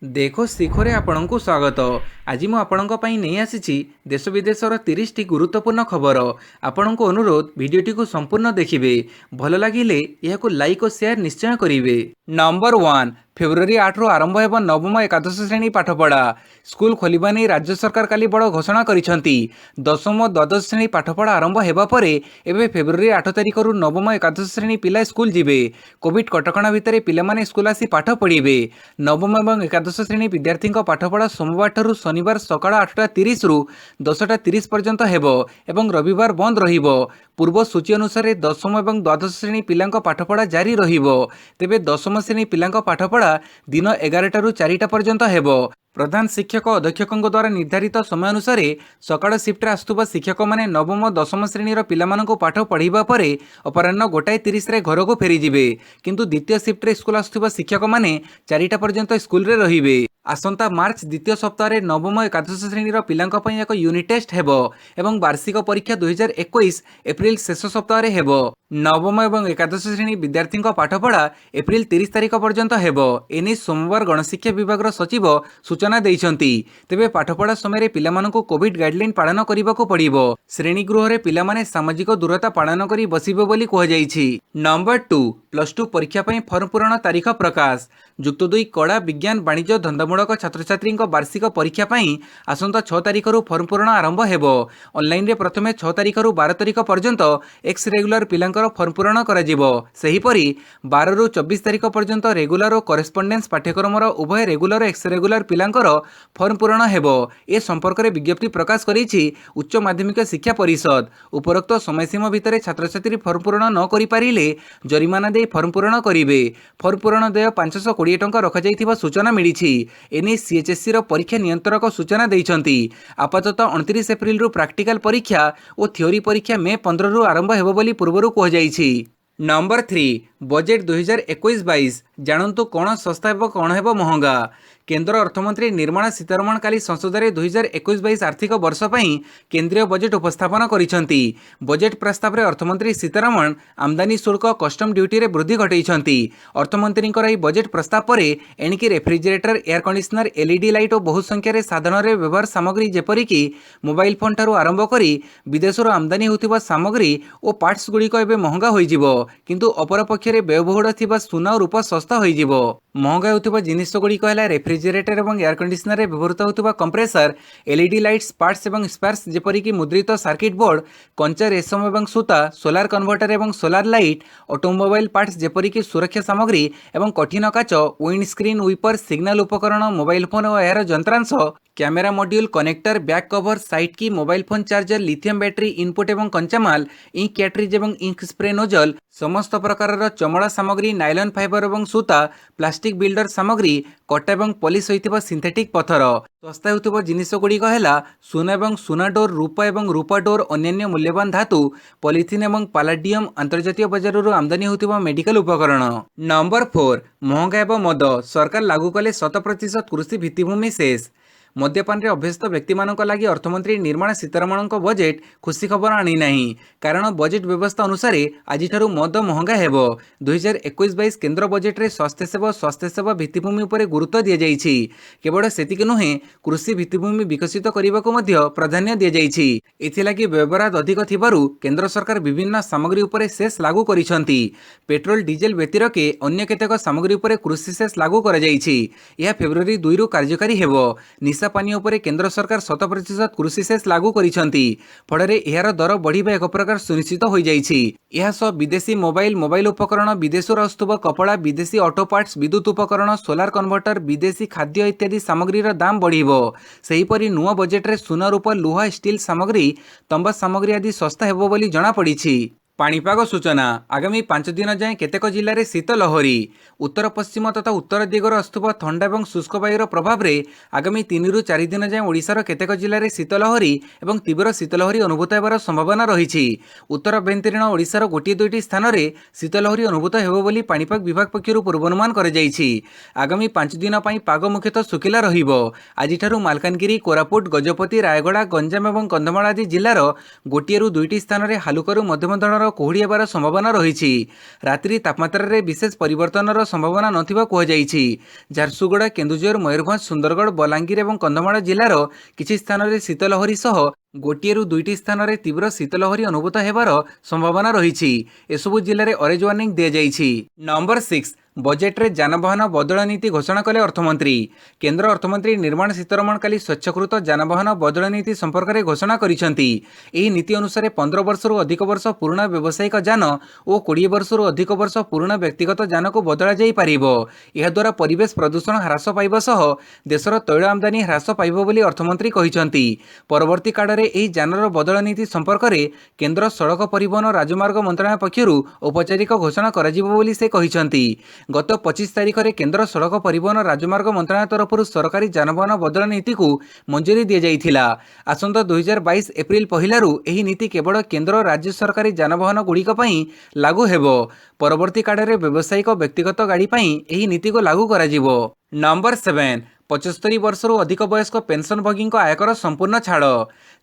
देखो ଶିଖରେ ଆପଣଙ୍କୁ ସ୍ୱାଗତ। ଆଜି ମୁଁ ଆପଣଙ୍କ ପାଇଁ ନେଇ ଆସିଛି ଦେଶ ବିଦେଶର 30ଟି ଗୁରୁତ୍ୱପୂର୍ଣ୍ଣ ଖବର। ଆପଣଙ୍କୁ ଅନୁରୋଧ ଭିଡ଼ିଓଟିକୁ ସମ୍ପୂର୍ଣ୍ଣ ଦେଖିବେ। ଭଲ ଲାଗିଲେ ଏହାକୁ ଲାଇକ୍ ଓ ସେୟାର ନିଶ୍ଚୟ କରିବେ। ନମ୍ବର 1, ଫେବୃଆରୀ 8ରୁ ଆରମ୍ଭ ହେବ ନବମ ଏକାଦଶ ଶ୍ରେଣୀ ପାଠପଢ଼ା। ସ୍କୁଲ ଖୋଲିବା ନେଇ ରାଜ୍ୟ ସରକାର କାଲି ବଡ଼ ଘୋଷଣା କରିଛନ୍ତି। ଦଶମ ଓ ଦ୍ୱାଦଶ ଶ୍ରେଣୀ ପାଠପଢ଼ା ଆରମ୍ଭ ହେବା ପରେ ଏବେ ଫେବୃଆରୀ 8 ତାରିଖରୁ ନବମ ଏକାଦଶ ଶ୍ରେଣୀ ପିଲା ସ୍କୁଲ ଯିବେ। କୋଭିଡ କଟକଣା ଭିତରେ ପିଲାମାନେ ସ୍କୁଲ ଆସି ପାଠ ପଢ଼ିବେ। ନବମ ଏବଂ ଏକାଦଶ ଶ୍ରେଣୀ ବିଦ୍ୟାର୍ଥୀଙ୍କ ପାଠପଢ଼ା ସୋମବାରଠାରୁ ଶନିବାର ସକାଳ 8:30ରୁ 10:30 ପର୍ଯ୍ୟନ୍ତ ହେବ ଏବଂ ରବିବାର ବନ୍ଦ ରହିବ। ପୂର୍ବ ସୂଚୀ ଅନୁସାରେ ଦଶମ ଏବଂ ଦ୍ୱାଦଶ ଶ୍ରେଣୀ ପିଲାଙ୍କ ପାଠପଢ଼ା ଜାରି ରହିବ। ତେବେ ଦଶମ ଶ୍ରେଣୀ ପିଲାଙ୍କ ପାଠପଢ଼ା ଦିନ 11ଟାରୁ 4ଟା ପର୍ଯ୍ୟନ୍ତ ହେବ। ପ୍ରଧାନ ଶିକ୍ଷକ ଅଧ୍ୟକ୍ଷଙ୍କ ଦ୍ୱାରା ନିର୍ଦ୍ଧାରିତ ସମୟ ଅନୁସାରେ ସକାଳ ସିଫ୍ଟରେ ଆସୁଥିବା ଶିକ୍ଷକମାନେ ନବମ ଓ ଦଶମ ଶ୍ରେଣୀର ପିଲାମାନଙ୍କୁ ପାଠ ପଢ଼ାଇବା ପରେ ଅପରାହ୍ନ 1:30ରେ ଘରକୁ ଫେରିଯିବେ। କିନ୍ତୁ ଦ୍ୱିତୀୟ ସିଫ୍ଟରେ ସ୍କୁଲ ଆସୁଥିବା ଶିକ୍ଷକମାନେ 4ଟା ପର୍ଯ୍ୟନ୍ତ ସ୍କୁଲରେ ରହିବେ। ଆସନ୍ତା ମାର୍ଚ୍ଚ ଦ୍ୱିତୀୟ ସପ୍ତାହରେ ନବମ ଏକାଦଶ ଶ୍ରେଣୀର ପିଲାଙ୍କ ପାଇଁ ଏକ ୟୁନିଟ୍ ଟେଷ୍ଟ ହେବ ଏବଂ ବାର୍ଷିକ ପରୀକ୍ଷା 2021 ଏପ୍ରିଲ ଶେଷ ସପ୍ତାହରେ ହେବ। ନବମ ଏବଂ ଏକାଦଶ ଶ୍ରେଣୀ ବିଦ୍ୟାର୍ଥୀଙ୍କ ପାଠପଢ଼ା ଏପ୍ରିଲ 30 ତାରିଖ ପର୍ଯ୍ୟନ୍ତ ହେବ। ଏନେଇ ସୋମବାର ଗଣଶିକ୍ଷା ବିଭାଗର ସଚିବ ସୂଚନା ଦେଇଛନ୍ତି। ତେବେ ପାଠପଢ଼ା ସମୟରେ ପିଲାମାନଙ୍କୁ କୋଭିଡ ଗାଇଡଲାଇନ୍ ପାଳନ କରିବାକୁ ପଡ଼ିବ। ଶ୍ରେଣୀଗୃହରେ ପିଲାମାନେ ସାମାଜିକ ଦୂରତା ପାଳନ କରି ବସିବେ ବୋଲି କୁହାଯାଇଛି। ନମ୍ବର 2, +2 ପରୀକ୍ଷା ପାଇଁ ଫର୍ମ ପୂରଣ ତାରିଖ ପ୍ରକାଶ। ଯୁକ୍ତ 2 କଳା, ବିଜ୍ଞାନ, ବାଣିଜ୍ୟ, ଧନ୍ଦାମୂଳକ ଛାତ୍ରଛାତ୍ରୀଙ୍କ ବାର୍ଷିକ ପରୀକ୍ଷା ପାଇଁ ଆସନ୍ତା 6 ତାରିଖରୁ ଫର୍ମ ପୂରଣ ଆରମ୍ଭ ହେବ। ଅନଲାଇନରେ ପ୍ରଥମେ 6 ତାରିଖରୁ 12 ତାରିଖ ପର୍ଯ୍ୟନ୍ତ ଏକ୍ସ ରେଗୁଲାର ପିଲାଙ୍କର ଫର୍ମ ପୂରଣ କରାଯିବ। ସେହିପରି 12ରୁ 24 ତାରିଖ ପର୍ଯ୍ୟନ୍ତ ରେଗୁଲାର ଓ କରେସ୍ପଣ୍ଡେନ୍ସ ପାଠ୍ୟକ୍ରମର ଉଭୟ ରେଗୁଲାର ଓ ଏକ୍ସ ରେଗୁଲାର ପିଲାଙ୍କର ଫର୍ମ ପୂରଣ ହେବ। ଏ ସମ୍ପର୍କରେ ବିଜ୍ଞପ୍ତି ପ୍ରକାଶ କରିଛି ଉଚ୍ଚ ମାଧ୍ୟମିକ ଶିକ୍ଷା ପରିଷଦ। ଉପରୋକ୍ତ ସମୟସୀମା ଭିତରେ ଛାତ୍ରଛାତ୍ରୀ ଫର୍ମ ପୂରଣ ନ କରିପାରିଲେ ଜରିମାନା ଦେଇ ଫର୍ମ ପୂରଣ କରିବେ। ଫର୍ମ ପୂରଣ ଦେୟ 520 ଟଙ୍କା ରଖାଯାଇଥିବା ସୂଚନା ମିଳିଛି। ଏନେଇ ସିଏଚ୍ଏସ୍ସିର ପରୀକ୍ଷା ନିୟନ୍ତ୍ରକ ସୂଚନା ଦେଇଛନ୍ତି। ଆପାତତଃ 29 ଏପ୍ରିଲରୁ ପ୍ରାକ୍ଟିକାଲ ପରୀକ୍ଷା ଓ ଥିଓରି ପରୀକ୍ଷା ମେ 15ରୁ ଆରମ୍ଭ ହେବ ବୋଲି ପୂର୍ବରୁ କୁହାଯାଇଛି। ନମ୍ବର 3, ବଜେଟ୍ 2021-22 ଜାଣନ୍ତୁ କ'ଣ ଶସ୍ତା ହେବ କ'ଣ ହେବ ମହଙ୍ଗା। କେନ୍ଦ୍ର ଅର୍ଥମନ୍ତ୍ରୀ ନିର୍ମଳା ସୀତାରମଣ କାଲି ସଂସଦରେ 2021-22 ଆର୍ଥିକ ବର୍ଷ ପାଇଁ କେନ୍ଦ୍ରୀୟ ବଜେଟ୍ ଉପସ୍ଥାପନ କରିଛନ୍ତି। ବଜେଟ୍ ପ୍ରସ୍ତାବରେ ଅର୍ଥମନ୍ତ୍ରୀ ସୀତାରମଣ ଆମଦାନୀ ଶୁଳ୍କ କଷ୍ଟମ ଡ୍ୟୁଟିରେ ବୃଦ୍ଧି ଘଟାଇଛନ୍ତି। ଅର୍ଥମନ୍ତ୍ରୀଙ୍କର ଏହି ବଜେଟ୍ ପ୍ରସ୍ତାବ ପରେ ଏଣିକି refrigerator, air conditioner, LED light ଓ ବହୁ ସଂଖ୍ୟାରେ ସାଧାରଣରେ ବ୍ୟବହାର ସାମଗ୍ରୀ ଯେପରିକି ମୋବାଇଲ ଫୋନ୍ ଠାରୁ ଆରମ୍ଭ କରି ବିଦେଶରୁ ଆମଦାନୀ ହେଉଥିବା ସାମଗ୍ରୀ ଓ ପାର୍ଟସ ଗୁଡ଼ିକ ଏବେ ମହଙ୍ଗା ହୋଇଯିବ। କିନ୍ତୁ ଅପରପକ୍ଷରେ ବ୍ୟୟବହୁଳ ଥିବା ସୁନା ଓ ରୂପା ଶସ୍ତା ହୋଇଯିବ। ମହଙ୍ଗା ହେଉଥିବା ଜିନିଷଗୁଡ଼ିକ ହେଲା ରେଫ୍ରିଜରେଟର ଏବଂ ଏୟାର କଣ୍ଡିସନରରେ ବ୍ୟବହୃତ ହେଉଥିବା କମ୍ପ୍ରେସର, ଏଲ୍ଇଡି ଲାଇଟ୍ସ, ପାର୍ଟସ ଏବଂ ସ୍ପେୟାର୍ସ ଯେପରିକି ମୁଦ୍ରିତ ସାର୍କିଟ ବୋର୍ଡ, କଞ୍ଚା ରେଶମ ଏବଂ ସୂତା, ସୋଲାର କନଭର୍ଟର ଏବଂ ସୋଲାର ଲାଇଟ୍, ଅଟୋମୋବାଇଲ ପାର୍ଟସ ଯେପରିକି ସୁରକ୍ଷା ସାମଗ୍ରୀ ଏବଂ କଠିନ କାଚ, ୱିଣ୍ଡ ସ୍କ୍ରିନ୍ ୱିପର, ସିଗ୍ନାଲ ଉପକରଣ, ମୋବାଇଲ ଫୋନ୍ ଓ ଏହାର ଯନ୍ତ୍ରାଂଶ, camera module, connector, back cover, side key, mobile phone charger, lithium battery, input ଏବଂ କଞ୍ଚାମାଲ, ଇଙ୍କ କ୍ୟାଟ୍ରିଜ ଏବଂ ଇଙ୍କ ସ୍ପ୍ରେ ନୋଜଲ, ସମସ୍ତ ପ୍ରକାରର ଚମଡ଼ା ସାମଗ୍ରୀ, ନାଇଲନ ଫାଇବର ଏବଂ ସୂତା, ପ୍ଲାଷ୍ଟିକ ବିଲ୍ଡର ସାମଗ୍ରୀ, କଟା ଏବଂ ପଲିସ ହୋଇଥିବା ସିନ୍ଥେଟିକ୍ ପଥର। ଶସ୍ତା ହେଉଥିବା ଜିନିଷଗୁଡ଼ିକ ହେଲା ସୁନା ଏବଂ ସୁନା ଡୋର, ରୂପା ଏବଂ ରୂପା ଡୋର, ଅନ୍ୟାନ୍ୟ ମୂଲ୍ୟବାନ ଧାତୁ, ପଲିଥିନ୍ ଏବଂ ପାଲାଡିୟମ, ଆନ୍ତର୍ଜାତୀୟ ବଜାରରୁ ଆମଦାନୀ ହେଉଥିବା ମେଡିକାଲ ଉପକରଣ। ନମ୍ବର 4, ମହଙ୍ଗା ହେବ ମଦ, ସରକାର ଲାଗୁ କଲେ 100% କୃଷି ଭିତ୍ତିଭୂମି ସେସ୍। ମଦ୍ୟପାନରେ ଅଭ୍ୟସ୍ତ ବ୍ୟକ୍ତିମାନଙ୍କ ଲାଗି ଅର୍ଥମନ୍ତ୍ରୀ ନିର୍ମଳା ସୀତାରମଣଙ୍କ ବଜେଟ୍ ଖୁସି ଖବର ଆଣିନାହିଁ। କାରଣ ବଜେଟ୍ ବ୍ୟବସ୍ଥା ଅନୁସାରେ ଆଜିଠାରୁ ମଦ ମହଙ୍ଗା ହେବ। 2021-22 କେନ୍ଦ୍ର ବଜେଟ୍ରେ ସ୍ୱାସ୍ଥ୍ୟସେବା ଭିତ୍ତିଭୂମି ଉପରେ ଗୁରୁତ୍ୱ ଦିଆଯାଇଛି। କେବଳ ସେତିକି ନୁହେଁ, କୃଷି ଭିତ୍ତିଭୂମି ବିକଶିତ କରିବାକୁ ମଧ୍ୟ ପ୍ରାଧାନ୍ୟ ଦିଆଯାଇଛି। ଏଥିଲାଗି ବ୍ୟୟବରାଦ ଅଧିକ ଥିବାରୁ କେନ୍ଦ୍ର ସରକାର ବିଭିନ୍ନ ସାମଗ୍ରୀ ଉପରେ ସେସ୍ ଲାଗୁ କରିଛନ୍ତି। ପେଟ୍ରୋଲ, ଡିଜେଲ ବ୍ୟତିରେକେ ଅନ୍ୟ କେତେକ ସାମଗ୍ରୀ ଉପରେ କୃଷି ସେସ୍ ଲାଗୁ କରାଯାଇଛି। ଏହା ଫେବୃଆରୀ 2ରୁ କାର୍ଯ୍ୟକାରୀ ହେବ। ନିଶା ପାନୀୟ ଉପରେ କେନ୍ଦ୍ର ସରକାର 100% କୃଷି ସେସ୍ ଲାଗୁ କରିଛନ୍ତି। ଫଳରେ ଏହାର ଦର ବଢ଼ିବା ଏକ ପ୍ରକାର ସୁନିଶ୍ଚିତ ହୋଇଯାଇଛି। ଏହା ସହ ବିଦେଶୀ ମୋବାଇଲ ଉପକରଣ, ବିଦେଶରୁ ଆସୁଥିବା କପଡ଼ା, ବିଦେଶୀ ଅଟୋ ପାର୍ଟସ, ବିଦ୍ୟୁତ୍ ଉପକରଣ, ସୋଲାର କନଭର୍ଟର, ବିଦେଶୀ ଖାଦ୍ୟ ଇତ୍ୟାଦି ସାମଗ୍ରୀର ଦାମ ବଢ଼ିବ। ସେହିପରି ନୂଆ ବଜେଟ୍ରେ ସୁନା, ରୂପା, ଲୁହା, ଷ୍ଟିଲ୍ ସାମଗ୍ରୀ, ତମ୍ବା ସାମଗ୍ରୀ ଆଦି ଶସ୍ତା ହେବ ବୋଲି ଜଣାପଡ଼ିଛି। ପାଣିପାଗ ସୂଚନା। ଆଗାମୀ 5 ଦିନ ଯାଏଁ କେତେକ ଜିଲ୍ଲାରେ ଶୀତ ଲହରୀ। ଉତ୍ତର ପଶ୍ଚିମ ତଥା ଉତ୍ତର ଦିଗରୁ ଆସୁଥିବା ଥଣ୍ଡା ଏବଂ ଶୁଷ୍କ ବାୟୁର ପ୍ରଭାବରେ ଆଗାମୀ 3ରୁ 4 ଦିନ ଯାଏଁ ଓଡ଼ିଶାର କେତେକ ଜିଲ୍ଲାରେ ଶୀତ ଲହରୀ ଏବଂ ତୀବ୍ର ଶୀତ ଲହରୀ ଅନୁଭୂତ ହେବାର ସମ୍ଭାବନା ରହିଛି। ଉତ୍ତର ଆଭ୍ୟନ୍ତରୀଣ ଓଡ଼ିଶାର 1-2ଟି ସ୍ଥାନରେ ଶୀତ ଲହରୀ ଅନୁଭୂତ ହେବ ବୋଲି ପାଣିପାଗ ବିଭାଗ ପକ୍ଷରୁ ପୂର୍ବାନୁମାନ କରାଯାଇଛି। ଆଗାମୀ 5 ଦିନ ପାଇଁ ପାଗ ମୁଖ୍ୟତଃ ଶୁଖିଲା ରହିବ। ଆଜିଠାରୁ ମାଲକାନଗିରି, କୋରାପୁଟ, ଗଜପତି, ରାୟଗଡ଼ା, ଗଞ୍ଜାମ ଏବଂ କନ୍ଧମାଳ ଆଦି ଜିଲ୍ଲାର 1-2ଟି ସ୍ଥାନରେ ହାଲୁକାରୁ ମଧ୍ୟମ ଧରଣର କୁହୁଡ଼ି ହେବାର ସମ୍ଭାବନା ରହିଛି। ରାତ୍ରି ତାପମାତ୍ରାରେ ବିଶେଷ ପରିବର୍ତ୍ତନର ସମ୍ଭାବନା ନଥିବା କୁହାଯାଇଛି। ଝାରସୁଗୁଡ଼ା, କେନ୍ଦୁଝର, ମୟୂରଭଞ୍ଜ, ସୁନ୍ଦରଗଡ଼, ବଲାଙ୍ଗୀର ଏବଂ କନ୍ଧମାଳ ଜିଲ୍ଲାର କିଛି ସ୍ଥାନରେ ଶୀତଲହରୀ ସହ ଗୋଟିଏରୁ ଦୁଇଟି ସ୍ଥାନରେ ତୀବ୍ର ଶୀତଲହରୀ ଅନୁଭୂତ ହେବାର ସମ୍ଭାବନା ରହିଛି। ଏସବୁ ଜିଲ୍ଲାରେ ଅରେଞ୍ଜ ୱାର୍ଣ୍ଣିଂ ଦିଆଯାଇଛି। ନମ୍ବର 6, ବଜେଟ୍ରେ ଯାନବାହନ ବଦଳ ନୀତି ଘୋଷଣା କଲେ ଅର୍ଥମନ୍ତ୍ରୀ। କେନ୍ଦ୍ର ଅର୍ଥମନ୍ତ୍ରୀ ନିର୍ମଳା ସୀତାରମଣ କାଲି ସ୍ୱଚ୍ଛକୃତ ଯାନବାହନ ବଦଳ ନୀତି ସମ୍ପର୍କରେ ଘୋଷଣା କରିଛନ୍ତି। ଏହି ନୀତି ଅନୁସାରେ 15 ବର୍ଷରୁ ଅଧିକ ବର୍ଷ ପୁରୁଣା ବ୍ୟବସାୟିକ ଯାନ ଓ 20 ବର୍ଷରୁ ଅଧିକ ବର୍ଷ ପୁରୁଣା ବ୍ୟକ୍ତିଗତ ଯାନକୁ ବଦଳା ଯାଇପାରିବ। ଏହାଦ୍ୱାରା ପରିବେଶ ପ୍ରଦୂଷଣ ହ୍ରାସ ପାଇବା ସହ ଦେଶର ତୈଳ ଆମଦାନୀ ହ୍ରାସ ପାଇବ ବୋଲି ଅର୍ଥମନ୍ତ୍ରୀ କହିଛନ୍ତି। ପରବର୍ତ୍ତୀ କାଳରେ ଏହି ଯାନର ବଦଳ ନୀତି ସମ୍ପର୍କରେ କେନ୍ଦ୍ର ସଡ଼କ ପରିବହନ ରାଜମାର୍ଗ ମନ୍ତ୍ରଣାଳୟ ପକ୍ଷରୁ ଔପଚାରିକ ଘୋଷଣା କରାଯିବ ବୋଲି ସେ କହିଛନ୍ତି। ଗତ 25 ତାରିଖରେ କେନ୍ଦ୍ର ସଡ଼କ ପରିବହନ ରାଜମାର୍ଗ ମନ୍ତ୍ରଣାଳୟ ତରଫରୁ ସରକାରୀ ଯାନବାହନ ବଦଳ ନୀତିକୁ ମଞ୍ଜୁରୀ ଦିଆଯାଇଥିଲା। ଆସନ୍ତା 2022 ଏପ୍ରିଲ 1ରୁ ଏହି ନୀତି କେବଳ କେନ୍ଦ୍ର ରାଜ୍ୟ ସରକାରୀ ଯାନବାହନ ଗୁଡ଼ିକ ପାଇଁ ଲାଗୁ ହେବ। ପରବର୍ତ୍ତୀ କାଳରେ ବ୍ୟବସାୟିକ ବ୍ୟକ୍ତିଗତ ଗାଡ଼ି ପାଇଁ ଏହି ନୀତିକୁ ଲାଗୁ କରାଯିବ। ନମ୍ବର 7, 75 ବର୍ଷରୁ ଅଧିକ ବୟସ୍କ ପେନ୍ସନଭୋଗୀଙ୍କ ଆୟକର ସମ୍ପୂର୍ଣ୍ଣ ଛାଡ଼।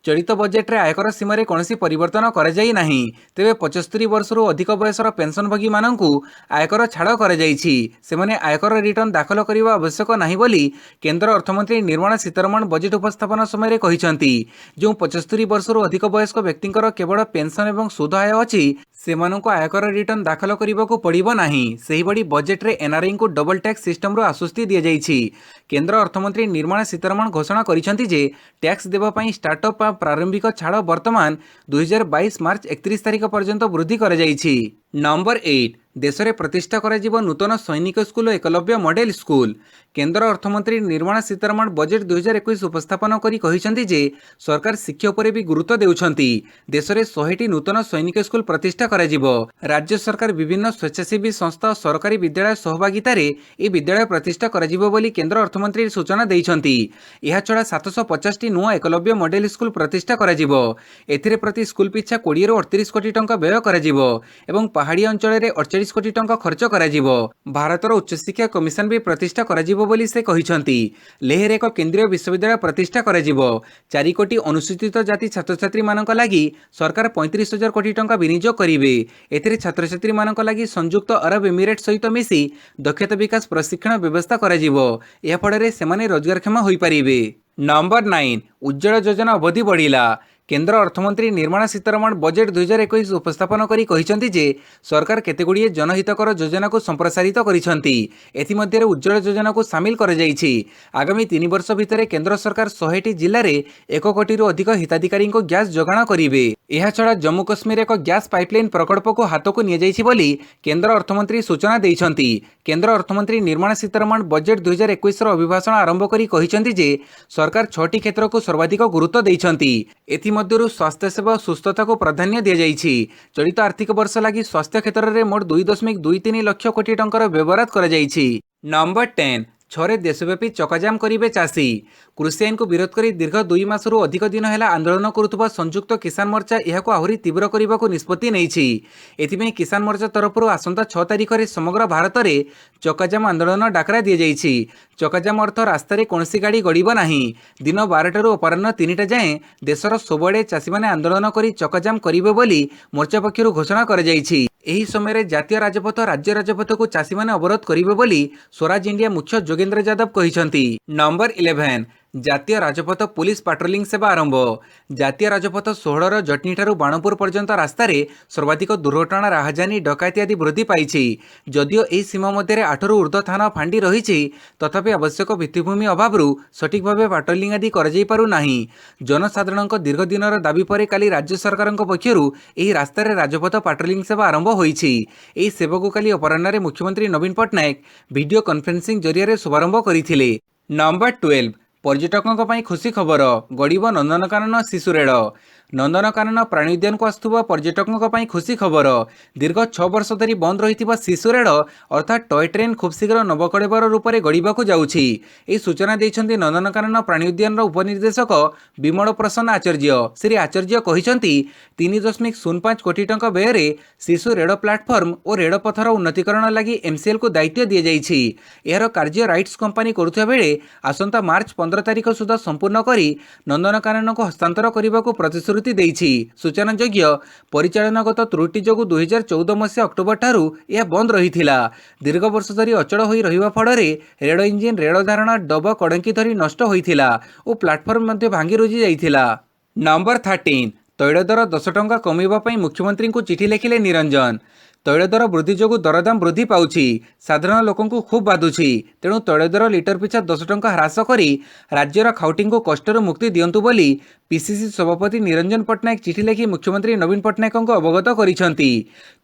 ଚଳିତ ବଜେଟ୍ରେ ଆୟକର ସୀମାରେ କୌଣସି ପରିବର୍ତ୍ତନ କରାଯାଇ ନାହିଁ। ତେବେ 75 ବର୍ଷରୁ ଅଧିକ ବୟସର ପେନ୍ସନଭୋଗୀମାନଙ୍କୁ ଆୟକର ଛାଡ଼ କରାଯାଇଛି। ସେମାନେ ଆୟକର ରିଟର୍ଣ୍ଣ ଦାଖଲ କରିବା ଆବଶ୍ୟକ ନାହିଁ ବୋଲି କେନ୍ଦ୍ର ଅର୍ଥମନ୍ତ୍ରୀ ନିର୍ମଳା ସୀତାରମଣ ବଜେଟ୍ ଉପସ୍ଥାପନ ସମୟରେ କହିଛନ୍ତି। ଯେଉଁ 75 ବର୍ଷରୁ ଅଧିକ ବୟସ୍କ ବ୍ୟକ୍ତିଙ୍କର କେବଳ ପେନ୍ସନ୍ ଏବଂ ସୁଧ ଆୟ ଅଛି, ସେମାନଙ୍କୁ ଆୟକର ରିଟର୍ଣ୍ଣ ଦାଖଲ କରିବାକୁ ପଡ଼ିବ ନାହିଁ। ସେହିଭଳି ବଜେଟ୍ରେ ଏନ୍ଆର୍ଆଇଙ୍କୁ ଡବଲ ଟ୍ୟାକ୍ସ ସିଷ୍ଟମରୁ ଆଶ୍ୱସ୍ତି ଦିଆଯାଇଛି। କେନ୍ଦ୍ର ଅର୍ଥମନ୍ତ୍ରୀ ନିର୍ମଳା ସୀତାରମଣ ଘୋଷଣା କରିଛନ୍ତି ଯେ ଟ୍ୟାକ୍ସ ଦେବା ପାଇଁ ଷ୍ଟାର୍ଟଅପ୍ ବା ପ୍ରାରମ୍ଭିକ ଛାଡ଼ ବର୍ତ୍ତମାନ 2022 ମାର୍ଚ୍ଚ 31 ତାରିଖ ପର୍ଯ୍ୟନ୍ତ ବୃଦ୍ଧି କରାଯାଇଛି। ନମ୍ବର 8, ଦେଶରେ ପ୍ରତିଷ୍ଠା କରାଯିବ ନୂତନ ସୈନିକ ସ୍କୁଲ ଓ ଏକଲବ୍ୟ ମଡେଲ ସ୍କୁଲ। କେନ୍ଦ୍ର ଅର୍ଥମନ୍ତ୍ରୀ ନିର୍ମଳା ସୀତାରମଣ ବଜେଟ୍ 2021 ଉପସ୍ଥାପନ କରି କହିଛନ୍ତି ଯେ ସରକାର ଶିକ୍ଷା ଉପରେ ବି ଗୁରୁତ୍ୱ ଦେଉଛନ୍ତି। ଦେଶରେ 100ଟି ନୂତନ ସୈନିକ ସ୍କୁଲ ପ୍ରତିଷ୍ଠା କରାଯିବ। ରାଜ୍ୟ ସରକାର ବିଭିନ୍ନ ସ୍ୱେଚ୍ଛାସେବୀ ସଂସ୍ଥା ଓ ସରକାରୀ ବିଦ୍ୟାଳୟ ସହଭାଗିତାରେ ଏହି ବିଦ୍ୟାଳୟ ପ୍ରତିଷ୍ଠା କରାଯିବ ବୋଲି କେନ୍ଦ୍ର ଅର୍ଥମନ୍ତ୍ରୀ ସୂଚନା ଦେଇଛନ୍ତି। ଏହାଛଡ଼ା 750ଟି ନୂଆ ଏକଲବ୍ୟ ମଡେଲ ସ୍କୁଲ ପ୍ରତିଷ୍ଠା କରାଯିବ। ଏଥିରେ ପ୍ରତି ସ୍କୁଲ ପିଛା 20ରୁ 38 କୋଟି ଟଙ୍କା ବ୍ୟୟ କରାଯିବ ଏବଂ ପାହାଡ଼ିଆ ଅଞ୍ଚଳରେ 48 କୋଟି ଟଙ୍କା ଖର୍ଚ୍ଚ କରାଯିବ। ଭାରତର ଉଚ୍ଚଶିକ୍ଷା କମିଶନ ବି ପ୍ରତିଷ୍ଠା କରାଯିବ ବୋଲି ସେ କହିଛନ୍ତି। ଲେହରେ ଏକ କେନ୍ଦ୍ରୀୟ ବିଶ୍ୱବିଦ୍ୟାଳୟ ପ୍ରତିଷ୍ଠା କରାଯିବ। 4 କୋଟି ଅନୁସୂଚିତ ଜାତି ଛାତ୍ରଛାତ୍ରୀମାନଙ୍କ ଲାଗି ସରକାର 35,000 କୋଟି ଟଙ୍କା ବିନିଯୋଗ କରିବେ। ଏଥିରେ ଛାତ୍ରଛାତ୍ରୀମାନଙ୍କ ଲାଗି ସଂଯୁକ୍ତ ଆରବ ଏମିରେଟ୍ ସହିତ ମିଶି ଦକ୍ଷତା ବିକାଶ ପ୍ରଶିକ୍ଷଣ ବ୍ୟବସ୍ଥା କରାଯିବ। ଏହାଫଳରେ ସେମାନେ ରୋଜଗାରକ୍ଷମ ହୋଇପାରିବେ। ନମ୍ବର 9, ଉଜ୍ଜ୍ୱଳ ଯୋଜନା ଅବଧି ବଢ଼ିଲା। କେନ୍ଦ୍ର ଅର୍ଥମନ୍ତ୍ରୀ ନିର୍ମଳା ସୀତାରମଣ ବଜେଟ୍ 2021 ଉପସ୍ଥାପନ କରି କହିଛନ୍ତି ଯେ ସରକାର କେତେଗୁଡ଼ିଏ ଜନହିତକର ଯୋଜନାକୁ ସମ୍ପ୍ରସାରିତ କରିଛନ୍ତି। ଏଥିମଧ୍ୟରେ ଉଜ୍ଜ୍ୱଳ ଯୋଜନାକୁ ସାମିଲ କରାଯାଇଛି। ଆଗାମୀ 3 ବର୍ଷ ଭିତରେ କେନ୍ଦ୍ର ସରକାର 100ଟି ଜିଲ୍ଲାରେ 1 କୋଟିରୁ ଅଧିକ ହିତାଧିକାରୀଙ୍କୁ ଗ୍ୟାସ୍ ଯୋଗାଣ କରିବେ। ଏହାଛଡ଼ା ଜମ୍ମୁ କାଶ୍ମୀର ଏକ ଗ୍ୟାସ୍ ପାଇପଲାଇନ୍ ପ୍ରକଳ୍ପକୁ ହାତକୁ ନିଆଯାଇଛି ବୋଲି କେନ୍ଦ୍ର ଅର୍ଥମନ୍ତ୍ରୀ ସୂଚନା ଦେଇଛନ୍ତି। କେନ୍ଦ୍ର ଅର୍ଥମନ୍ତ୍ରୀ ନିର୍ମଳା ସୀତାରମଣ ବଜେଟ୍ 2021ର ଅଭିଭାଷଣ ଆରମ୍ଭ କରି କହିଛନ୍ତି ଯେ ସରକାର 6ଟି କ୍ଷେତ୍ରକୁ ସର୍ବାଧିକ ଗୁରୁତ୍ୱ ଦେଇଛନ୍ତି। ଏଥିମଧ୍ୟରୁ ସ୍ୱାସ୍ଥ୍ୟସେବା ଓ ସୁସ୍ଥତାକୁ ପ୍ରାଧାନ୍ୟ ଦିଆଯାଇଛି। ଚଳିତ ଆର୍ଥିକ ବର୍ଷ ଲାଗି ସ୍ୱାସ୍ଥ୍ୟ କ୍ଷେତ୍ରରେ ମୋଟ 2.23 ଲକ୍ଷ କୋଟି ଟଙ୍କାର ବ୍ୟବହାର କରାଯାଇଛି। ନମ୍ବର 10, 6ରେ ଦେଶବ୍ୟାପୀ ଚକାଜାମ କରିବେ ଚାଷୀ। କୃଷି ଆଇନକୁ ବିରୋଧ କରି ଦୀର୍ଘ 2 ମାସରୁ ଅଧିକ ଦିନ ହେଲା ଆନ୍ଦୋଳନ କରୁଥିବା ସଂଯୁକ୍ତ କିସାନ ମୋର୍ଚ୍ଚା ଏହାକୁ ଆହୁରି ତୀବ୍ର କରିବାକୁ ନିଷ୍ପତ୍ତି ନେଇଛି। ଏଥିପାଇଁ କିସାନ ମୋର୍ଚ୍ଚା ତରଫରୁ ଆସନ୍ତା 6 ତାରିଖରେ ସମଗ୍ର ଭାରତରେ ଚକାଜାମ ଆନ୍ଦୋଳନ ଡାକରା ଦିଆଯାଇଛି। ଚକାଜାମ ଅର୍ଥ ରାସ୍ତାରେ କୌଣସି ଗାଡ଼ି ଗଡ଼ିବ ନାହିଁ। ଦିନ 12ଟାରୁ ଅପରାହ୍ନ 3ଟା ଯାଏଁ ଦେଶର ସବୁଆଡ଼େ ଚାଷୀମାନେ ଆନ୍ଦୋଳନ କରି ଚକାଜାମ କରିବେ ବୋଲି ମୋର୍ଚ୍ଚା ପକ୍ଷରୁ ଘୋଷଣା କରାଯାଇଛି। ଏହି ସମୟରେ ଜାତୀୟ ରାଜପଥ, ରାଜ୍ୟ ରାଜପଥକୁ ଚାଷୀମାନେ ଅବରୋଧ କରିବେ ବୋଲି ସ୍ୱରାଜ ଇଣ୍ଡିଆ ମୁଖ୍ୟ ଯୋଗେନ୍ଦ୍ର ଯାଦବ କହିଛନ୍ତି। ନମ୍ବର 11, ଜାତୀୟ ରାଜପଥ ପୁଲିସ ପାଟ୍ରୋଲିଂ ସେବା ଆରମ୍ଭ। ଜାତୀୟ ରାଜପଥ 16ର ଜଟନୀଠାରୁ ବାଣପୁର ପର୍ଯ୍ୟନ୍ତ ରାସ୍ତାରେ ସର୍ବାଧିକ ଦୁର୍ଘଟଣା, ରାହାଜାନୀ, ଡକାୟତି ଆଦି ବୃଦ୍ଧି ପାଇଛି। ଯଦିଓ ଏହି ସୀମା ମଧ୍ୟରେ 8ରୁ ଉର୍ଦ୍ଧ୍ୱ ଥାନା ଫାଣ୍ଡି ରହିଛି, ତଥାପି ଆବଶ୍ୟକ ଭିତ୍ତିଭୂମି ଅଭାବରୁ ସଠିକ୍ ଭାବେ ପାଟ୍ରୋଲିଂ ଆଦି କରାଯାଇପାରୁନାହିଁ। ଜନସାଧାରଣଙ୍କ ଦୀର୍ଘ ଦିନର ଦାବି ପରେ କାଲି ରାଜ୍ୟ ସରକାରଙ୍କ ପକ୍ଷରୁ ଏହି ରାସ୍ତାରେ ରାଜପଥ ପାଟ୍ରୋଲିଂ ସେବା ଆରମ୍ଭ ହୋଇଛି। ଏହି ସେବାକୁ କାଲି ଅପରାହ୍ନରେ ମୁଖ୍ୟମନ୍ତ୍ରୀ ନବୀନ ପଟ୍ଟନାୟକ ଭିଡିଓ କନଫରେନ୍ସିଂ ଜରିଆରେ ଶୁଭାରମ୍ଭ କରିଥିଲେ। ନମ୍ବର 12, ପର୍ଯ୍ୟଟକଙ୍କ ପାଇଁ ଖୁସି ଖବର, ଗଡ଼ିବ ନନ୍ଦନକାନନ ଶିଶୁ ରେଳ। ନନ୍ଦନକାନନ ପ୍ରାଣୀ ଉଦ୍ୟାନକୁ ଆସୁଥିବା ପର୍ଯ୍ୟଟକଙ୍କ ପାଇଁ ଖୁସି ଖବର। ଦୀର୍ଘ 6 ବର୍ଷ ଧରି ବନ୍ଦ ରହିଥିବା ଶିଶୁ ରେଳ ଅର୍ଥାତ୍ ଟୟ ଟ୍ରେନ୍ ଖୁବ୍ ଶୀଘ୍ର ନବକଳେବର ରୂପରେ ଗଡ଼ିବାକୁ ଯାଉଛି। ଏହି ସୂଚନା ଦେଇଛନ୍ତି ନନ୍ଦନକାନନ ପ୍ରାଣୀ ଉଦ୍ୟାନର ଉପନିର୍ଦ୍ଦେଶକ ବିମଳ ପ୍ରସନ୍ନ ଆଚାର୍ଯ୍ୟ। ଶ୍ରୀ ଆଚାର୍ଯ୍ୟ କହିଛନ୍ତି 3.05 କୋଟି ଟଙ୍କା ବ୍ୟୟରେ ଶିଶୁ ରେଳ ପ୍ଲାଟଫର୍ମ ଓ ରେଳପଥର ଉନ୍ନତିକରଣ ଲାଗି MCLକୁ ଦାୟିତ୍ୱ ଦିଆଯାଇଛି। ଏହାର କାର୍ଯ୍ୟ ରାଇଟ୍ସ କମ୍ପାନୀ କରୁଥିବା ବେଳେ ଆସନ୍ତା ମାର୍ଚ୍ଚ 15 तारिख सुधा संपूर्ण करी नंदनकानन को हस्तांतर करने को प्रतिश्रुति देइछि। सूचनायोग्य परिचालनागत त्रुटि जोगु 2014 मसीहा अक्टोबर ठारू यह बंद रहिथिला। दीर्घ वर्ष धरी अचल होई रहिबा फଳରେ रेल इंजिन रेल धारणा डब कड़ंकी धरी नष्ट होइथिला और प्लाटफर्म मध्य भांगी रुजी जाइथिला। नंबर 13 तैल दर 10 टंका कमाइबा पई मुख्यमंत्री को चिठी लिखिले निरंजन। तैल दर वृद्धि जोगु दरदाम वृद्धि पाउछि, साधारण लोकों को खूब बाधुछि। तेणु तैल दर लिटर पिछा 10 टंका ह्रास करी राज्यर खाउटी को कष्टरू मुक्ति दियंतु बोली पीसीसी सभापति निरंजन पट्टनायक चिठी लिखि मुख्यमंत्री नवीन पट्टनायक को अवगत करिसेंति।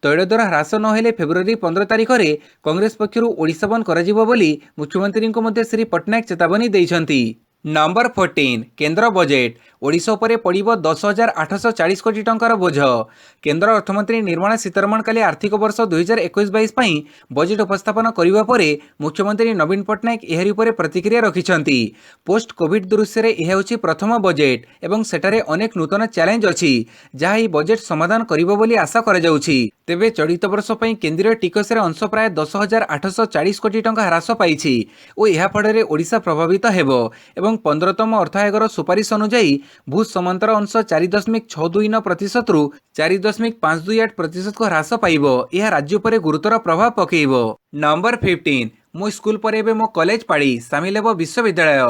तैल दर ह्रास नहेले फेब्रुआरी 15 तारिख रे कांग्रेस पक्षरु ओडिशा बंद कराजिबो बोली मुख्यमंत्री को मध्य श्री पट्टनायक चेतावनी दैछंती। नंबर 14 केंद्र बजेट ओडिशा उपरे पड़िबो 10,840 कोटी टंकार बोझ। केंद्र अर्थमंत्री निर्मला सीतारमण काली आर्थिक वर्ष 2021-22 पई बजेट उपस्थापन करिबा परे मुख्यमंत्री नवीन पट्टनायक एहरि उपरे प्रतिक्रिया रखिछंती। पोस्ट कोविड दृश्य रे एहा होछि प्रथम बजेट एवं सेटारे अनेक नूतन चैलेंज अछि जहा ही बजेट समाधान करिबो बोली आशा करा जाउछि। तेबे चलित वर्ष पई केंद्रीय टिकस रे अंश प्राय 10,840 कोटी टंका ह्रास पाइछि ओ एहा फଳରେ ओडिशा प्रभावित हेबो एवं 15तम अर्थ आयोगर सुपारिश अनुसार भू समांतर अंश 4.629% रु 4.528% को ह्रास पाइबो। यह राज्य पर गुरुतर प्रभाव पकेइबो। नंबर 15 मो स्कूल पर एबे मो कॉलेज पाड़ी सामिल हेबो विश्वविद्यालय।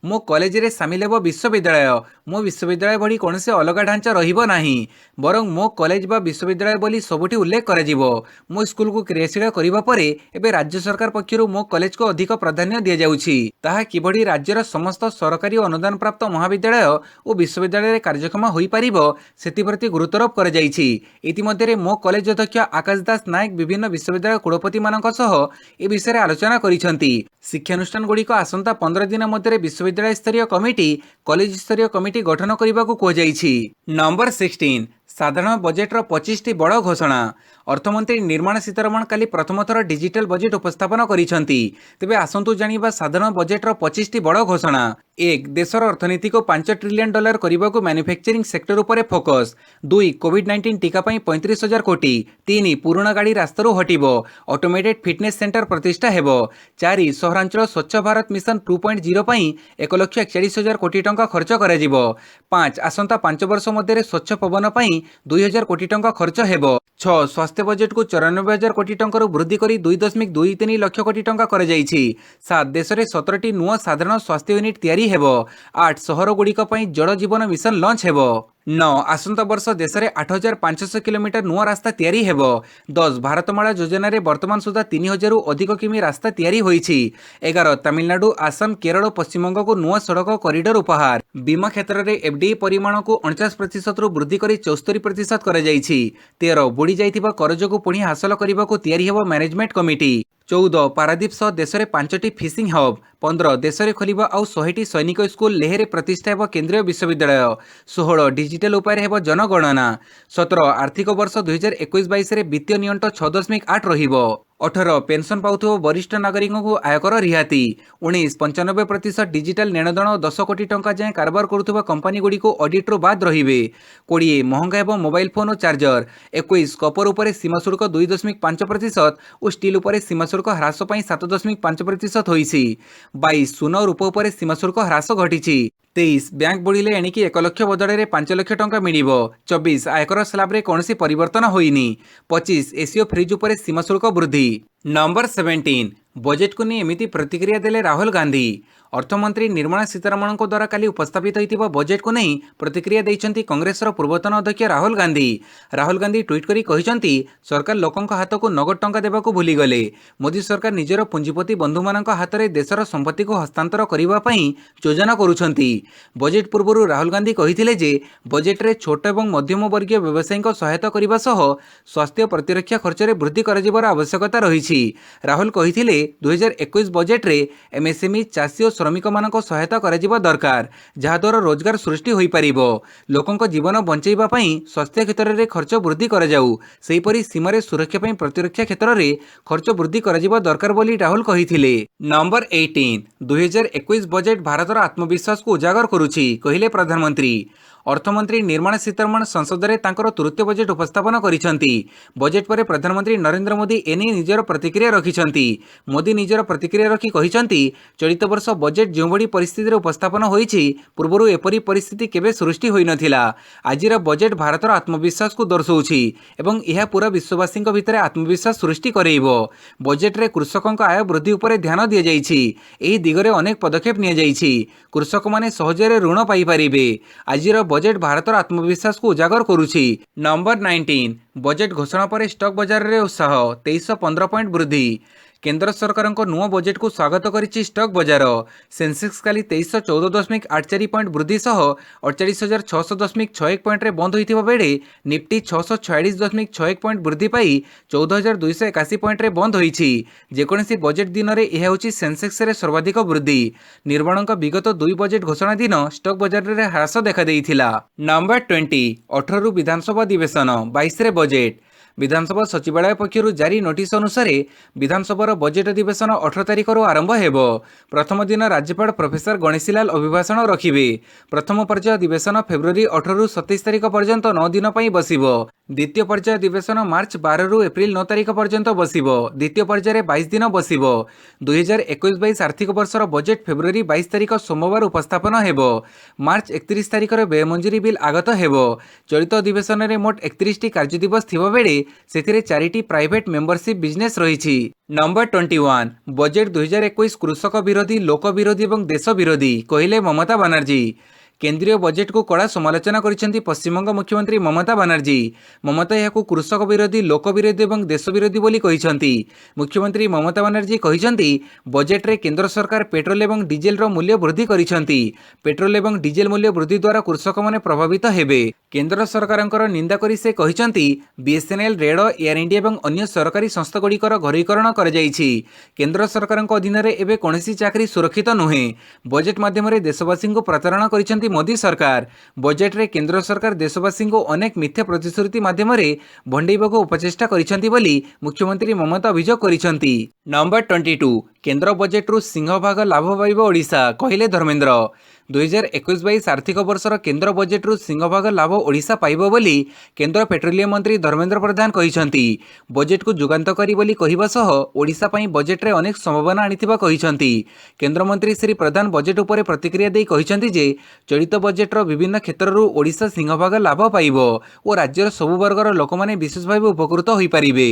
मो कॉलेज रे सामिल हेबो विश्वविद्यालय। मो विश्वविद्यालय भड़ी कोनसे अलग ढांचा रहिबो नाही बरं मो कॉलेज बा विश्वविद्यालय बोली सबुठी उल्लेख करा जिवो। मो स्कूल को क्रियाशील करिबा परे एबे राज्य सरकार पक्षरु मो कॉलेज को अधिक प्राधान्य दिया जाउछि। ताहा किबड़ी राज्यर समस्त सरकारी अनुदान प्राप्त महाविद्यालय और विश्वविद्यालय रे कार्यक्षम होई परिबो सेति प्रति गुरुत्वारोप करा जाइछि। इतिमध्ये मो कॉलेज अध्यक्ष आकाश दास नायक विभिन्न विश्वविद्यालय कुलपति मानक सह ए विषय रे आलोचना करिसेंति। शिक्षानुष्ठान गुड़िक आसंता 15 दिन मध्य विश्वविद्यालय स्तरीय कमिटी कॉलेज स्तरीय कमिटी गठन करने को कहुଯାଇଛି। नंबर 16 साधारण बजेट्र 25टी बड़ घोषणा। अर्थमंत्री निर्मला सीतारमण काली प्रथम थर डिजिटल बजेट उपस्थापन करिसेंति। तेबे आसंतु जानिबा साधारण बजेट्र 25टी बड़ घोषणा। 1 देशर अर्थनीति को $5 ट्रिलियन करने को मैन्युफैक्चरिंग सेक्टर उपरे फोकस। 2 कोविड-19 टीका पई 35,000 कोटी। 3 पुराना गाड़ी रास्तारू हटिबो ऑटोमेटेड फिटनेस सेंटर प्रतिष्ठा हेबो। 4 सहरांचल स्वच्छ भारत मिशन 2.0 पई 1,41,000 कोटी टंका खर्च करा जिवो। 5 आसंता 5 वर्ष मध्य स्वच्छ पवन पई 2,000 कोटी टंका खर्च हेबो। 6 स्वास्थ्य बजेट को 94,000 कोटी टंका वृद्धि करी 2.23 लाख कोटी टंका करा जाइछि। 7 देश में 17टी नुआ साधारण स्वास्थ्य यूनिट तैयारी हेबो। 8 सहर गुड़िक पई जल जीवन मिशन लॉन्च हेबो। 9 आसंता वर्ष देश में 8,500 किलोमीटर नुआ रास्ता तैयारी हेबो। 10 भारतमाला योजना रे वर्तमान सुधा 3,000 रु अधिक किमी रास्ता तैयारी होइछि। 11 तमिलनाडु आसाम केरल और पश्चिमबंग को नुआ सड़क कॉरिडोर उपहार। बीमा क्षेत्र में एफडीआई परिमाण को 49% रु वृद्धि करी 74% करा जाइछि। 13 बुड़ी जाइथिबा करज को पुणी हासिल करने को तैयारी हेबो मैनेजमेंट कमिटी। 14 पारादीप सह देश में 5टी फिशिंग हब। 15 देश में खोलिबा आउ 100टी सैनिक स्कूल लेहरे प्रतिष्ठा हेबो केंद्रीय विश्वविद्यालय। 16 डिजिटल उपाय हेबो जनगणना। 17 आर्थिक वर्ष 2021-22 रे वित्तीय नियंट 6.8 रहिबो। 18 पेंशन पाउथो वरिष्ठ नागरिकों को आयकर रिहाती। 19 95% डिजिटल नेणदेण और 10 कोटी टंका जाए कारबार करुवा कंपानी गुड़ी को ऑडिट्रु बाद रहिबे। 20 महंगा हेबो मोबाइल फोन और चार्जर। 21 कपर उपरे सीमा शुल्क 2.5% और स्टील उपरे सीमा शुल्क ह्रास पई 7.5% होइछि। 22 सुन और रूप उपरे सीमा शुल्क ह्रास घटिछि। 23 बैंक बुड़िले एणिकी 1 लाख बदल में 5 लाख टंका मिलिबो। 24 आयकर स्लाब रे कौनसी परिवर्तन होइनी। 25 एसीओ फ्रिज उपरे सीमा शुल्क वृद्धि। नंबर 17 बजेट को नहीं एमिति प्रतिक्रिया देले राहुल गांधी। अर्थमंत्री निर्मला सीतारमण द्वारा काली उपस्थापित होइतिबा बजेट को नहीं प्रतिक्रिया दैछंती कांग्रेसर पूर्वतन अध्यक्ष राहुल गांधी। राहुल गांधी ट्वीट करी कहिसंती सरकार लोकंक हाथ को नगद टंका देबा को भूली गले। मोदी सरकार निजर पुंजीपति बंधु मानक हाथ में देशर संपत्ति को हस्तांतर करबा पई योजना करुछंती। बजेट पूर्व राहुल गांधी कहिथिले जे बजेट रे छोट एवं मध्यम वर्गीय व्यवसायी सहायता करबा सह स्वास्थ्य प्रतिरक्षा खर्च रे वृद्धि कराजिबार आवश्यकता रहिछि। राहुल कहिथिले 2021 बजेट रे एमएसएमई चाषी और श्रमिक मानक सहायता कराजिबा दरकार जहाद्वारा रोजगार सृष्टि होई परिबो। लोकंक जीवन बंचैबा पई स्वास्थ्य क्षेत्र रे खर्च वृद्धि करा जाऊ। सेहीपरि सीमारे सुरक्षा पई प्रतिरक्षा क्षेत्र रे खर्च वृद्धि कराजिबा दरकार बोली राहुल कहिथिले। नंबर 18 2021 बजेट भारतर आत्मविश्वास को उजागर उजागर करुछि कहिले प्रधानमंत्री। अर्थमंत्री निर्मला सीतारमण संसद में तांकर तृतीय बजेट उपस्थापन करिसेंती। बजेट पर प्रधानमंत्री नरेंद्र मोदी एने निजर प्रतिक्रिया रखिसेंती। मोदी निजर प्रतिक्रिया रखी कहिसेंती, चलित वर्ष बजेट जो बड़ी परिस्थिति उपस्थापन होईछि पूर्वरु एपरी परिस्थिति केबे सृष्टि होई नथिला। आजिर बजेट भारतर आत्मविश्वास को दर्शाउछि एवं यह पूरा विश्ववासी भितर आत्मविश्वास सृष्टि करेइबो। बजेट रे कृषकों आय वृद्धि उपर ध्यान दिया जाइछि। एही दिगरे अनेक पदक्षेप निया जाइछि। कृषक माने सहजरे ऋण पाई परिबे। आजिर बजेट भारतर आत्मविश्वास को उजागर करुछि। नंबर 19 बजेट घोषणा पर स्टॉक बाजार रे उत्साह 2315 पॉइंट वृद्धि। केंद्र सरकार नुआ बजेट को स्वागत करिछि स्टॉक बाजार। सेंसेक्स काली 2314.84 पॉइंट वृद्धि सह 48,600.61 पॉइंट रे बंद होइथिबा बेले निफ्टी 646.61 पॉइंट वृद्धि पाई 14,281 पॉइंट रे बंद होइछि। जेकोसी बजेट दिन में यह होछि सेंसेक्स रे सर्वाधिक वृद्धि। निर्माणक विगत 2 बजेट घोषणा दिन स्टॉक बाजार रे ह्रास देखा देइथिला। नंबर 20 18 विधानसभा अधिवेशन 22 रे बजेट। विधानसभा सचिवालय पक्षर जारी नोटिस अनुसार विधानसभा बजेट अधिवेशन 18 तारिख आरंभ हेबो। प्रथम दिन राज्यपाल प्रोफेसर गणेशी लाल अभिभाषण रखिबे। प्रथम पर्याय अधिवेशन फेब्रुआरी 18 रु 27 तारिख पर्यंत 9 दिन पई बसिबो। द्वितीय पर्याय अधिवेशन मार्च 12 रु एप्रिल 9 तारिख पर्यंत बसिबो। द्वितीय पर्याय 22 दिन बसिबो। 2021-22 आर्थिक वर्षर बजेट फेब्रुआरी 22 तारिख सोमवार उपस्थापन हेबो। मार्च 31 तारिख व्यय मंजूरी बिल आगत हेबो। चलित अधिवेशन में मोट 31 टी कार्य दिवस थिबा बेले सेथिरे 4टी प्राइवेट मेंबरशिप बिजनेस रहिछि। नंबर 21 बजेट 2021 कृषक विरोधी, लोक विरोधी और देश विरोधी कहिले ममता बनर्जी। केंद्रीय बजेट को कड़ा समालोचना करिसेंती पश्चिमबंग मुख्यमंत्री ममता बनर्जी। ममता यहाकू कृषक विरोधी, लोक विरोधी और देश विरोधी बोली कहिसेंती। मुख्यमंत्री ममता बनर्जी कहिसेंती बजेट रे केंद्र सरकार पेट्रोल और डीजेल रो मूल्य वृद्धि करिसेंती। पेट्रोल और डीजेल मूल्य वृद्धि द्वारा कृषक माने प्रभावित हेबे। केंद्र सरकारंकर निंदा करी से कहिसेंती बीएसएनएल, रेड, एयर इंडिया और अन्य सरकारी संस्था गुड़िकर घरोईकरण कर जाइछि। केंद्र सरकार अधीन रे एबे कोनोसी चाकरी सुरक्षित नुहे। बजेट माध्यम देशवासी को प्रतारणा करिसेंती मोदी सरकार। बजेट रे केंद्र सरकार देशवासी को अनेक मिथ्या प्रतिश्रुति माध्यम भंडेइबाको उपचेष्टा करिसेंती बोली मुख्यमंत्री ममता अभियोग करिसेंती। नंबर 22 केंद्र बजेट रु सिंहभाग लाभ पाइब ओडिशा कहिले धर्मेंद्र। 2021-22 आर्थिक वर्षर केंद्र बजेट रु सिंहभाग लाभ ओडिशा पाइब बोली केंद्र पेट्रोलियम मंत्री धर्मेंद्र प्रधान कहिसेंती। बजेट को जुगान्तकारी बोली कहिबा सह ओडिशा पई बजेट रे अनेक संभावना आनिथिबा कहिसेंती। केंद्र मंत्री श्री प्रधान बजेट उपरे प्रतिक्रिया देई कहिसेंती जे चलित बजेट रो विभिन्न क्षेत्र रु ओडिशा सिंहभाग लाभ पाइब और राज्यर सबु वर्गर लोक माने विशेष भाव उपकृत होई परिबे।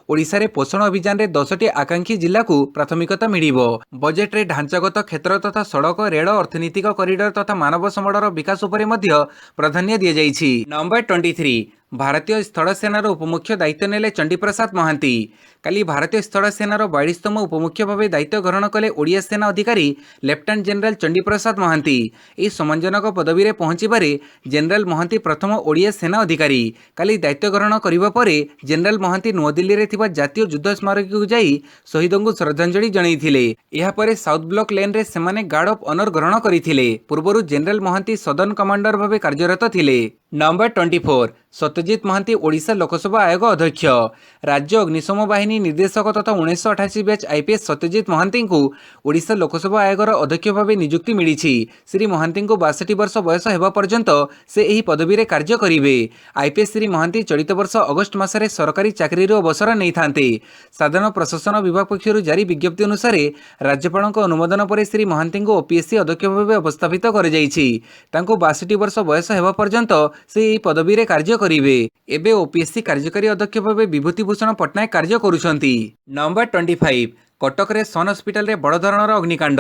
ओडिशा रे पोषण अभियान रे 10टी आकांक्षी जिला को प्राथमिकता मिलिबो। बजेट रे ढांचागत क्षेत्र तथा सड़क, रेल, अर्थनीतिक कॉरिडोर तथा मानव सम्बळर विकास उपरे मध्य प्राधान्य दिया जाइछि। नंबर 23 भारतीय स्थल सेनार उपमुख्य दायित्व नेले चंडीप्रसाद महांती। काली भारतीय स्थल सेनार 42तम उपमुख्य भाव दायित्व ग्रहण कले ओडिया सेना अधिकारी लेफ्टिनेंट जनरल चंडीप्रसाद महांती। यह सम्मानजनक पदवी रे पहुंचीबारे जनरल महांती प्रथम ओडिया सेना अधिकारी। काली दायित्व ग्रहण करिबा परे जनरल महांती नुआदिल्ली रे थिबा जातीय युद्ध स्मारक को जाई शहीदों को श्रद्धांजलि जणाइथिले। यहा परे साउथ ब्लॉक लेन रे सेमाने गार्ड ऑफ ऑनर ग्रहण करिथिले। पूर्वरु जनरल महांती सदन कमांडर भावे कार्यरत थिले। नंबर 24 सत्यजित महांती ओडिशा लोकसभा आयोग अध्यक्ष। राज्य अग्निशम बाहिनी निर्देशक तथा 1988 बैच आईपीएस सत्यजित महांती को ओडिशा लोकसभा आयोगर अध्यक्ष भाव नियुक्ति मिली। श्री महांती को 62 वर्ष बयस होगा पर्यंत से यही पदवी रे कार्य करेंगे। आईपीएस श्री महांती चलित वर्ष अगस्ट मासरे सरकारी चाकरी अवसर नहीं थांते। साधारण प्रशासन विभाग पक्षर जारी विज्ञप्ति अनुसार राज्यपाल अनुमोदन पर श्री महांती को ओपीएससी अध्यक्ष भाव अवस्थापित कर 62 वर्ष बयस होगा पर्यंत से यही पदवी रे कार्य करिवे। एबे ओपीएससी कार्यकारी अध्यक्ष भाव विभूतिभूषण पट्टनायक कार्य करुछंती। नंबर 25 कटक रे सन हॉस्पिटल रे बड़ धरणर अग्निकांड।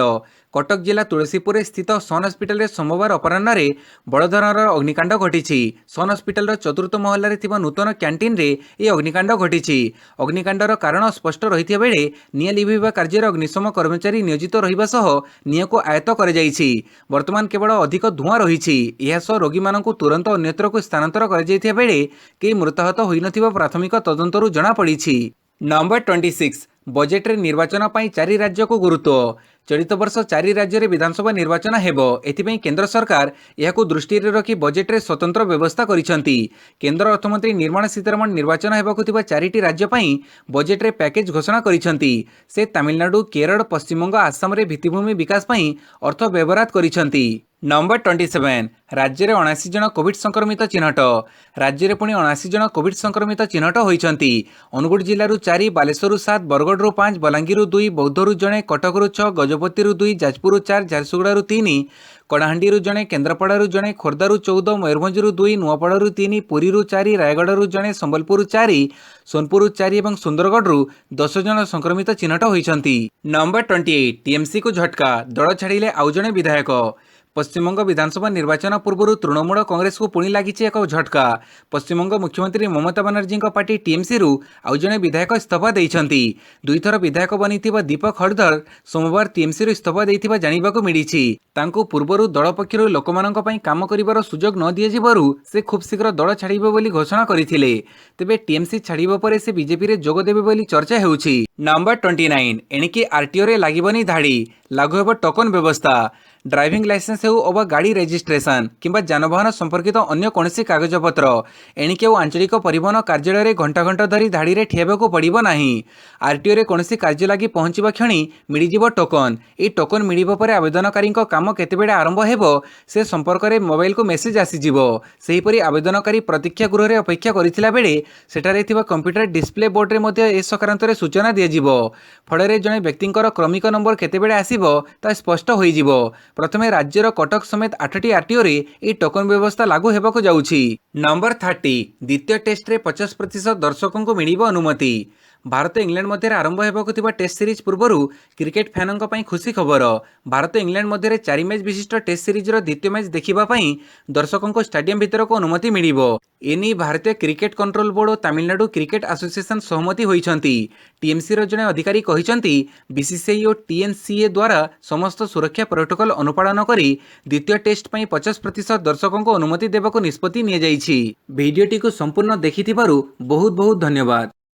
कटक जिला तुलसीपुर स्थित सन हॉस्पिटल रे सोमवार अपराह्न रे बड़ धरणर अग्निकांड घटिछि। सन हॉस्पिटल चतुर्थ महला रे थिबा नूतन कैंटीन रे ए अग्निकांड घटिछि। अग्निकांडर कारण स्पष्ट रहिथिबा बेले निया लिभिबा कार्य अग्निशम कर्मचारी नियोजित रहिबा सह निया को आयत्त कर जाइछि। वर्तमान केवल अधिक धुआं रहिछि। एहा सह रोगी मानकु तुरंत अन्यत्र को स्थानांतर कर जाइथिबा बेले केही मृताहत होई नथिबा प्राथमिक तदंतरु जणा पड़िछि। नंबर 26 बजेट रे निर्वाचन पाई 4 राज्य को गुरुत्व। चलित वर्ष 4 राज्य रे विधानसभा निर्वाचन हेबो। एथिपई केंद्र सरकार यहाकू दृष्टि रे रखी बजेट रे स्वतंत्र व्यवस्था करिसेंती। केंद्र अर्थमंत्री निर्मला सीतारमण निर्वाचन हेबाकू थिबा 4टी राज्य पाई बजेट रे पैकेज घोषणा करिसेंती। से तमिलनाडु, केरल, पश्चिमबंग, आसाम रे भित्तिभूमि विकास पाई अर्थ व्यवहार करिसेंती। नंबर 27 राज्य में 79 जन कोविड संक्रमित चिन्हट। राज्य में पुणी 79 जन कोविड संक्रमित चिन्हट होती। अनुगुड़ जिलूर 4, बालेश्वर 7, बरगढ़ 5, बलांगीर 2, बौद्धर जड़े, कटक 6, गजपति 2, जाजपुर 4, झारसुगुड़ा 3, कलाहांडी जड़े, केन्द्रापड़ा जड़े, खोर्धा 14, मयूरभंज 2, नुआपड़ा 3, पुरी 4, रायगढ़ जड़े, संबलपुर 4, सोनपुर 4 और सुंदरगढ़ 10 जन संक्रमित चिन्हट होती। नंबर 28 टीएमसी को झटका, दल छाड़िले आउ जड़े विधायक। पश्चिमबंग विधानसभा निर्वाचन पूर्व तृणमूल कांग्रेस को पुणी लगी एक झटका। पश्चिमबंग मुख्यमंत्री ममता बानर्जी पार्टी टीएमसी रु आउ जड़े विधायक इस्तीफा देइछंती। 2 थर विधायक बनी दीपक हरदर सोमवार टीएमसी रु इस्तीफा देइथिबा जानिबाकु मिलिछि। तांकु पूर्वरु दल पक्षरु लोकमानंक पई काम करिवार सुजोग न दियाजिबारु से खूब शीघ्र दल छाड़िबे बोली घोषणा करथिले। तेबे टीएमसी छाड़िबा परे से बीजेपी रे जोग देबे बोली चर्चा हेउछि। नंबर 29 एणिकी आरटीओ रे लागिबनी धाड़ी, लागू हेबो टोकन व्यवस्था। ड्राइविंग लाइसेंस हो अबा गाड़ी रेजिस्ट्रेशन किंबा जानवाहन संपर्कित अन्य कौनसी कागजपत्र एणिके आंचलिक परिवहन कार्यालय घंटा घंटा धरी धाड़ी रे ठियाबेको पड़िबो नाही। आरटीओ रे कौनसी कार्य लगी पहुंचबा क्षणी मिलिजिबो टोकन। ए टोकन मिलिबा परे आवेदनकारी काम केतेबेले आरंभ हेबो से संपर्क रे मोबाइल को मेसेज आसीजिबो। सेहीपरि आवेदनकारी प्रतीक्षा गृह रे अपेक्षा करिथिला बेले सेठारे थिबा कंप्यूटर डिस्प्ले बोर्ड रे मध्ये ए संक्रांत रे सूचना दियाजिबो। फଳରେ जणे व्यक्तिंकर क्रमिक नंबर केतेबेले आसीबो ता स्पष्ट होइजिबो। प्रथमे राज्यर कटक समेत 8टी आरटीओ रे ए टोकन व्यवस्था लागू हेबाको जाउछि। नंबर 30 द्वितीय टेस्ट रे 50% दर्शकों को मिलिबो अनुमति। भारत इंग्लैंड मध्य आरंभ हेबाको थिबा टेस्ट सीरीज पूर्वरु क्रिकेट फैनक पई खुशी खबर। भारत इंग्लैंड मध्य 4 मैच विशिष्ट टेस्ट सीरीज रो द्वितीय मैच देखिबा पई दर्शकों को स्टेडियम भीतर को अनुमति मिलिबो। एनी भारतीय क्रिकेट कंट्रोल बोर्ड और तमिलनाडु क्रिकेट एसोसिएशन सहमति होइछंती। टीएमसी रो जने अधिकारी कहिछंती बीसीसीआई और टीएनसीए द्वारा समस्त सुरक्षा प्रोटोकॉल अनुपालन करी द्वितीय टेस्ट पई 50% दर्शकों को अनुमति देबाको निष्पत्ति निया जाइछि। वीडियोटी को संपूर्ण देखिथिबारु बहुत बहुत धन्यवाद।